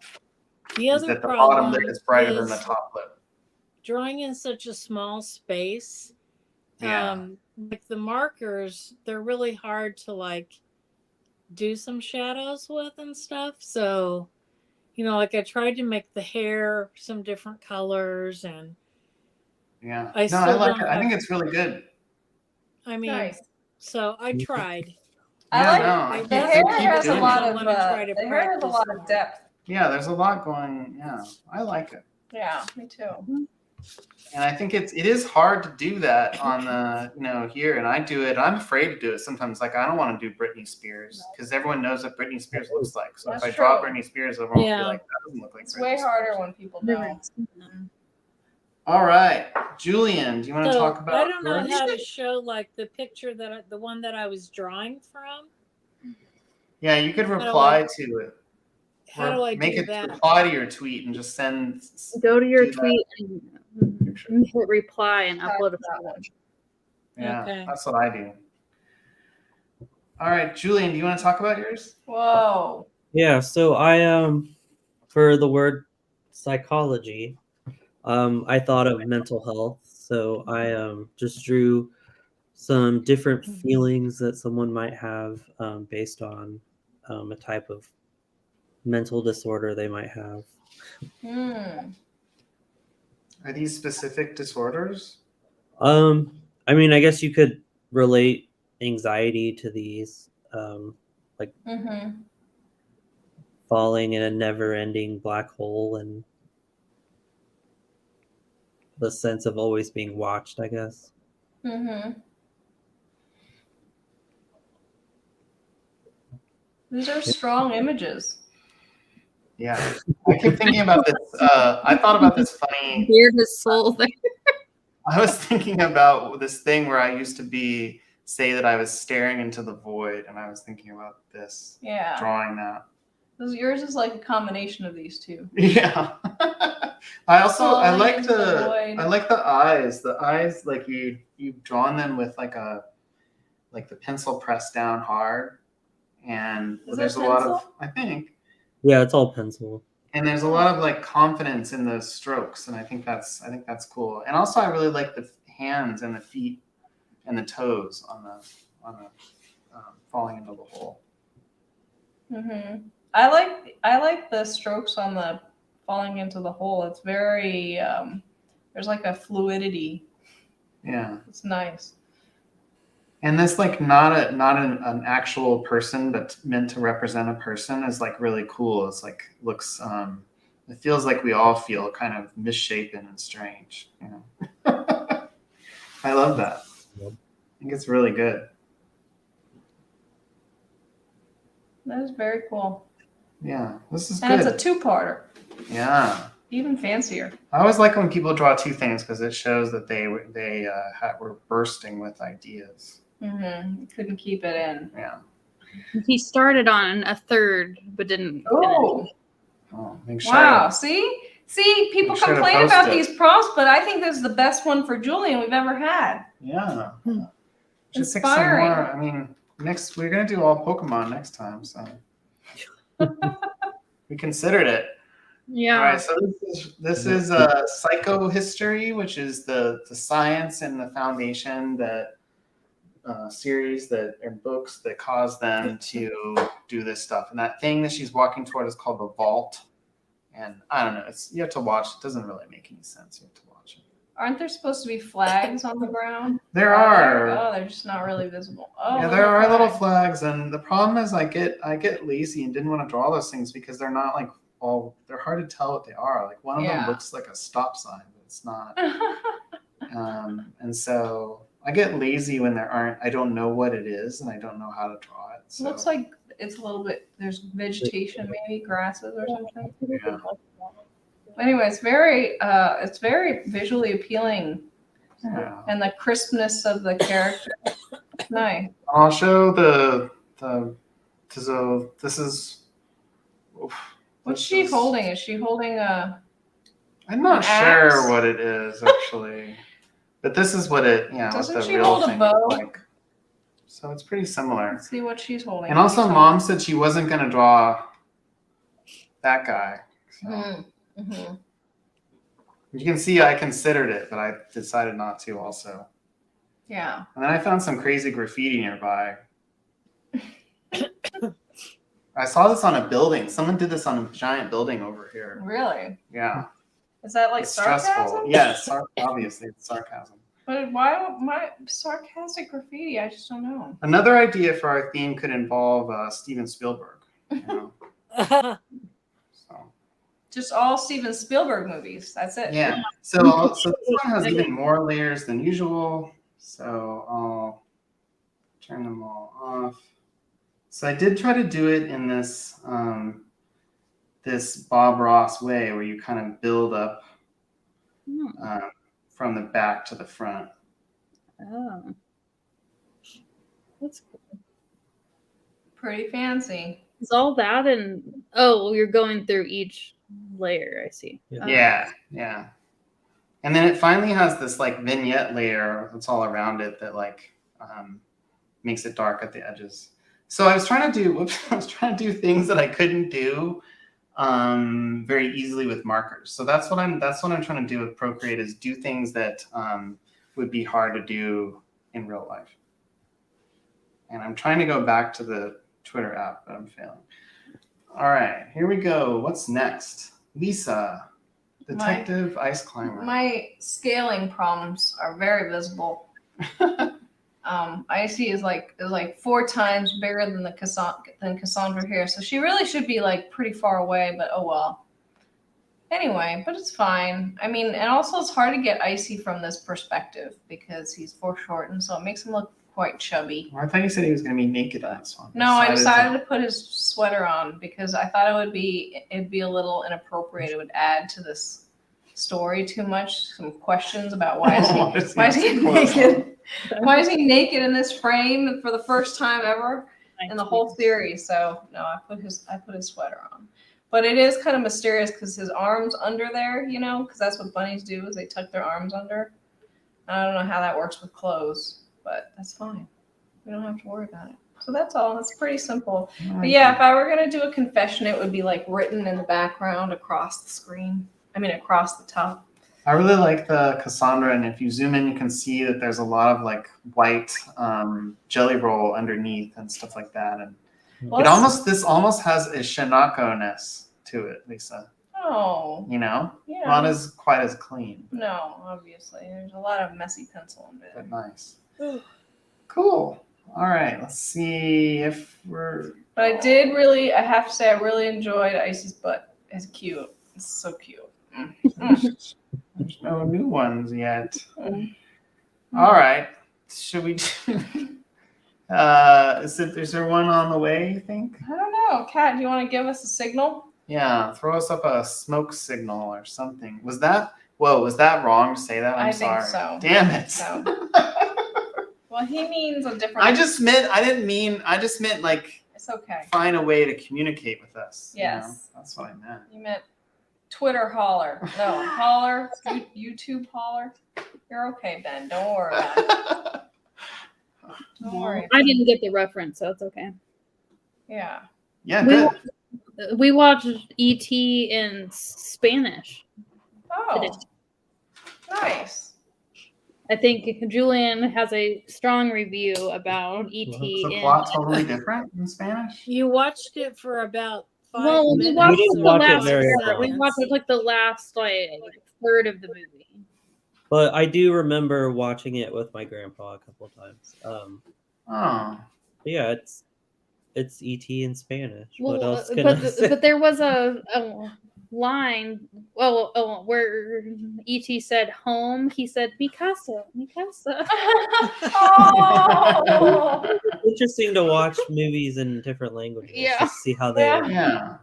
The is other that the bottom lip problem is brighter than the is top lip. drawing in such a small space. Yeah. Like the markers, they're really hard to like do some shadows with and stuff. So, like I tried to make the hair some different colors, and Yeah. I I like it. I think it's really good. I mean, Nice. so I tried. I Yeah, like no, I the can't hair keep has a doing lot it. of I wanna try to the hair has a lot practice of depth. Yeah, there's a lot going. Yeah, I like it. Yeah, me too. And I think it is hard to do that on the, here. And I do it. I'm afraid to do it sometimes. Like, I don't want to do Britney Spears because everyone knows what Britney Spears looks like. So if That's I draw true. Britney Spears, everyone will be Yeah. like, that doesn't look like It's Britney way Spears. harder when people Never don't. seen that. All right. Julian, do you want to So talk about I don't know yours? how to show like the picture the one that I was drawing from. Yeah, you could do I- reply to it. How Or do I make do it that? reply to your tweet and just send. Go to your do that tweet and picture. hit reply and upload a That photo. one. Yeah, Okay. that's what I do. All right, Julian, do you want to talk about yours? Whoa. Yeah, so I for the word psychology, I thought of mental health. So I just drew some different feelings that someone might have based on a type of mental disorder they might have. Are these specific disorders? I mean, I guess you could relate anxiety to these, like Mm-hmm. falling in a never-ending black hole and the sense of always being watched, I guess. Mm-hmm. These are strong images. Yeah, I keep thinking about this. I thought about this funny. Weirdest soul thing. I was thinking about this thing where I used to say that I was staring into the void, and I was thinking about this, Yeah. drawing that. Yours is like a combination of these two. Yeah. I Falling like into the void. I like the eyes. The eyes, like you've drawn them with like the pencil pressed down hard, and Is there's that a lot of, pencil? I think. Yeah, it's all pencil. And there's a lot of like confidence in those strokes, and I think that's cool. And also, I really like the hands and the feet and the toes on the falling into the hole. Mm-hmm. I like the strokes on the falling into the hole. It's very there's like a fluidity. Yeah. It's nice. And this like not an actual person, but meant to represent a person is like really cool. It's like looks it feels like we all feel kind of misshapen and strange, I love that. I think it's really good. That is very cool. Yeah, this is And good. it's a two-parter. Yeah. Even fancier. I always like when people draw two things because it shows that they were bursting with ideas. Mm-hmm. Couldn't keep it in. Yeah. He started on a third, but didn't Oh. finish. Oh, make sure. Wow. See, people Make sure to complain post about it. these prompts, but I think this is the best one for Julian we've ever had. Yeah. Hmm. Should pick some Inspiring. more. I mean, we're gonna do all Pokemon next time, so we considered it. Yeah. All right, so this is psychohistory, which is the science and the foundation that series that are books that cause them to do this stuff. And that thing that she's walking toward is called the vault. And I don't know, you have to watch. It doesn't really make any sense. You have to watch it. Aren't there supposed to be flags on the ground? There are. Oh, they're just not really visible. Oh, Yeah, there are little flags, and the problem is I get lazy and didn't want to draw those things because they're not like they're hard to tell what they are. Like one of them looks like a stop sign, but it's not. And so I get lazy when I don't know what it is and I don't know how to draw it. So. Looks like it's a little bit, there's vegetation, maybe grasses or something. Yeah. Anyway, it's very visually appealing. Yeah. And the crispness of the character. Nice. I'll show so this is. What's she holding? Is she holding a? I'm not an sure axe? what it is actually, but this is what it. Doesn't what the she real hold a thing bow? looks like. So it's pretty similar. Let's see what she's holding. And also, Mom said she wasn't going to draw that guy. So. Mm-hmm. You can see I considered it, but I decided not to also. Yeah. And then I found some crazy graffiti nearby. I saw this on a building. Someone did this on a giant building over here. Really? Yeah. Is that like It's sarcasm? stressful. Yeah, obviously it's sarcasm. But why my sarcastic graffiti? I just don't know. Another idea for our theme could involve Steven Spielberg. You know? So Just all Steven Spielberg movies. That's it. yeah. So this one has even more layers than usual. So I'll turn them all off. So I did try to do it in this this Bob Ross way, where you kind of build up from the back to the front. Oh, that's cool. Pretty fancy. Is all that and oh, you're going through each layer. I see. Yeah, yeah. And then it finally has this like vignette layer that's all around it that like makes it dark at the edges. So I was trying to do things that I couldn't do very easily with markers. So that's what I'm trying to do with Procreate, is do things that would be hard to do in real life. And I'm trying to go back to the Twitter app, but I'm failing. All right, here we go. What's next? Lisa, Detective Ice Climber. My scaling problems are very visible. Icy is like 4 times bigger than Cassandra here, so she really should be like pretty far away. But oh well. Anyway, but it's fine. I mean, and also it's hard to get Icy from this perspective because he's foreshortened, so it makes him look quite chubby. Well, I thought you said he was going to be naked on this one. No, I decided to put his sweater on because I thought it'd be a little inappropriate. It would add to this story too much. Some questions about why is he naked? Why is he naked in this frame for the first time ever in the whole series? So no, I put his sweater on. But it is kind of mysterious because his arms under there, you know, because that's what bunnies do, is they tuck their arms under. I don't know how that works with clothes, but that's fine. We don't have to worry about it. So that's all. It's pretty simple. But yeah, if I were going to do a confession, it would be like written in the background across the screen. I mean, across the top. I really like the Cassandra, and if you zoom in, you can see that there's a lot of like white jelly roll underneath and stuff like that. And this almost has a Shinako-ness to it, Lisa. Oh. You know? Yeah. Not as quite as clean. No, obviously. There's a lot of messy pencil in there. But nice. Cool. All right. Let's see if we're. But I have to say, I really enjoyed Icy's butt. It's cute. It's so cute. There's no new ones yet. All right. Should we do. Is there one on the way, you think? I don't know. Kat, do you want to give us a signal? Yeah, throw us up a smoke signal or something. Was that wrong to say that? I'm sorry. Think so. Damn it. So. Well, he means a different. I just meant like. It's okay. Find a way to communicate with us. Yes. You know? That's what I meant. You meant Twitter holler. No, holler. YouTube holler. You're okay, Ben. Don't worry about it. Don't worry. I didn't get the reference, so it's okay. Yeah. Yeah, good. We watched E.T. in Spanish. Oh, today. Nice. I think Julian has a strong review about E.T. Is the plot totally different in Spanish? You watched it for about 5 Well, minutes. we watched didn't the watch it last very part. We long. watched like the last third of the movie. But I do remember watching it with my grandpa a couple of times. Oh. Yeah, it's ET in Spanish. Well, what else can I say? but there was a line. Where E.T. said home, he said mi casa, mi casa. Oh. It's interesting to watch movies in different languages. Yeah. To see how they. Yeah.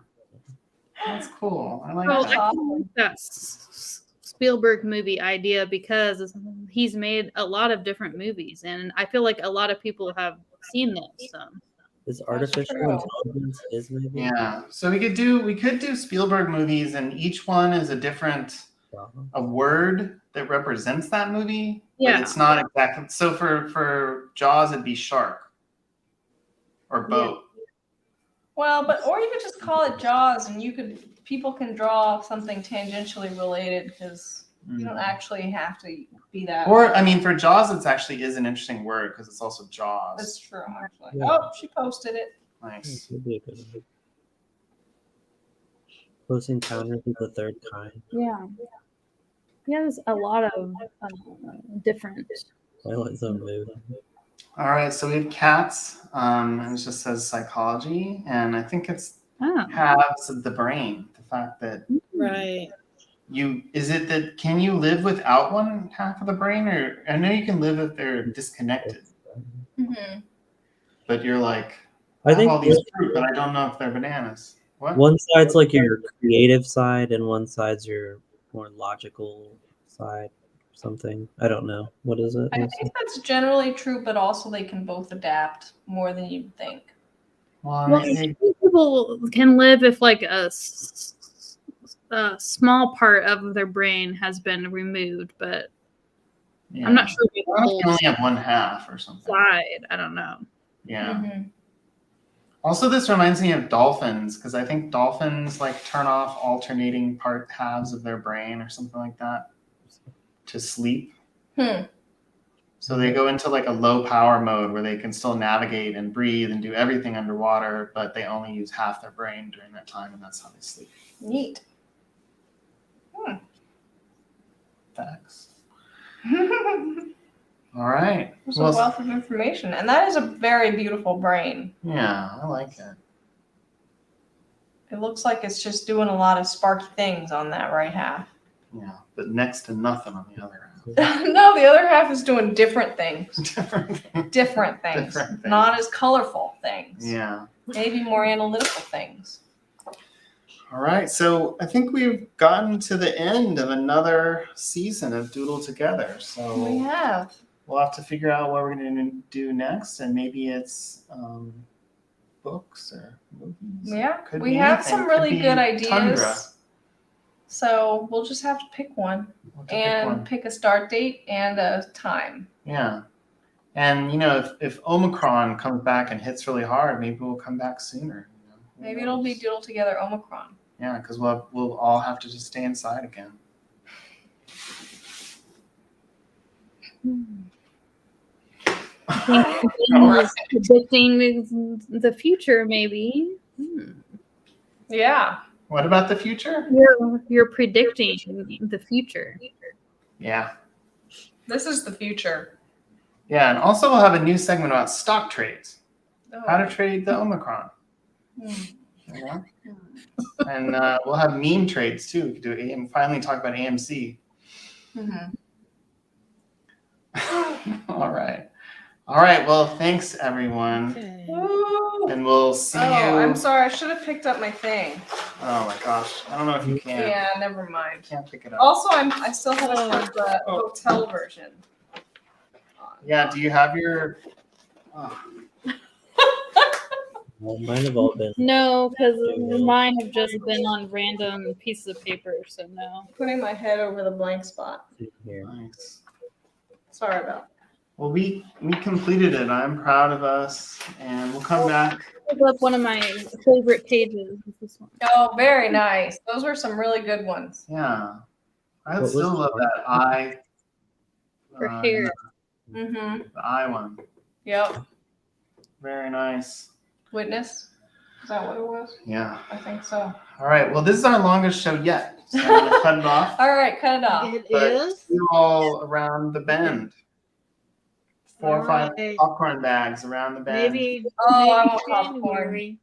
That's cool. I like Well, that. I think that's Spielberg movie idea because he's made a lot of different movies, and I feel like a lot of people have seen those. So. Is artificial intelligence his movie? Yeah. So we could do Spielberg movies, and each one is a different a word that represents that movie. Yeah. But it's not exactly. So for Jaws, it'd be shark or boat. Well, or you could just call it Jaws, and people can draw something tangentially related because you don't actually have to be that. Or I mean, for Jaws, it actually is an interesting word because it's also Jaws. That's true, actually. Yeah. Oh, she posted it. Nice. Would be a good movie. Close Encounters of the Third Kind. Yeah. He has a lot of different. Twilight Zone mood. All right, so we have cats, and it just says psychology, and I think it's Oh, halves of the brain. The fact that Right. can you live without one half of the brain, or I know you can live if they're disconnected, Mm-hmm. but you're like, I have think all these fruit, but I don't know if they're bananas. What? one side's like your creative side, and one side's your more logical side. Something I don't know. What is it? I think that's generally true, but also they can both adapt more than you'd think. Well, well, they- some people can live if like a small part of their brain has been removed, but yeah. I'm not sure if What the if you whole only have one half or something? side. I don't know. Yeah. Mm-hmm. Also, this reminds me of dolphins because I think dolphins like turn off alternating part halves of their brain or something like that to sleep. So they go into like a low power mode where they can still navigate and breathe and do everything underwater, but they only use half their brain during that time, and that's how they sleep. Neat. Facts. All right. There's a wealth of information, and that is a very beautiful brain. Yeah, I like it. It looks like it's just doing a lot of sparky things on that right half. Yeah, but next to nothing on the other No, the other half is doing different things. half. Different things. Different things. Not as colorful things. Yeah. Maybe more analytical things. All right, so I think we've gotten to the end of another season of Doodle Together. We So have. we'll have to figure out what we're going to do next, and maybe it's books or movies. Yeah. Could We be have anything. some Could really be good ideas. Tundra. So we'll just have to pick one We'll have to pick and one. pick a start date and a time. Yeah. And you know, if Omicron comes back and hits really hard, maybe we'll come back sooner. You know? Who Maybe it'll be knows? Doodle Together Omicron. Yeah, because we'll all have to just stay inside again. Was predicting the future, maybe. Yeah. What about the future? You're predicting the future. Yeah. This is the future. Yeah, and also we'll have a new segment about stock trades. Oh. How to trade the Omicron. Mm. You know? And we'll have meme trades too. We could do AM, finally talk about AMC. Mhm. All right. All right. Well, thanks everyone. Okay. Woo. And we'll see you. I'm sorry. I should have picked up my thing. Oh my gosh. I don't know if you can. Yeah, never mind. Can't pick it up. Also, I still haven't heard the Oh. hotel version. Yeah, do you have your oh, Well, mine have all been No, because mine have just been on random pieces of paper, so no. Putting my head over the blank spot. here. nice. Sorry about that. Well, we completed it. I'm proud of us, and we'll come back. Pulled up one of my favorite pages. Is this one. Oh, very nice. Those were some really good ones. Yeah, I What still was love that eye. Her hair. Mm-hmm. The eye one. Yep. Very nice. Witness. Is that what it was? Yeah. I think so. All right. Well, this is our longest show yet. So I'm gonna cut it off. All right, cut it off. It But is. see you all around the bend. 4 or 5 Alright. popcorn bags around the bend. Maybe, Oh, I maybe want popcorn. January.